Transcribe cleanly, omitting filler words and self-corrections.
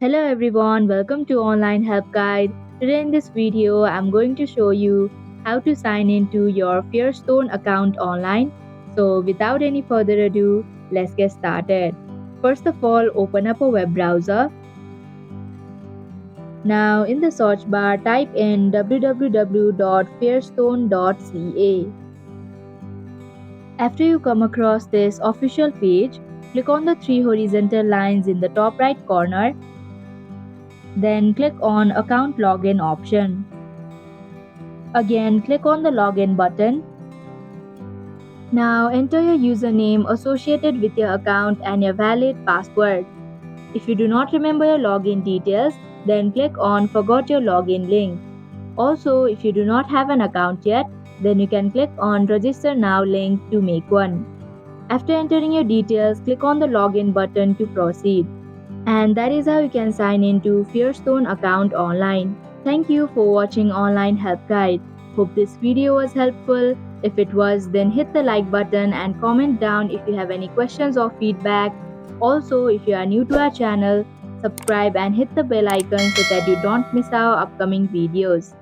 Hello everyone, welcome to Online Help Guide. Today in this video, I'm going to show you how to sign into your Fairstone account online. So without any further ado, let's get started. First of all, open up a web browser. Now in the search bar, type in www.fairstone.ca. After you come across this official page, click on the three horizontal lines in the top right corner. Then click on Account Login option. Again, click on the Login button. Now enter your username associated with your account and your valid password. If you do not remember your login details, then click on Forgot your login link. Also, if you do not have an account yet, then you can click on Register Now link to make one. After entering your details, click on the Login button to proceed. And that is how you can sign into Fairstone account online. Thank you for watching Online Help Guide. Hope this video was helpful. If it was, then hit the like button and comment down if you have any questions or feedback. Also, if you are new to our channel, subscribe and hit the bell icon so that you don't miss our upcoming videos.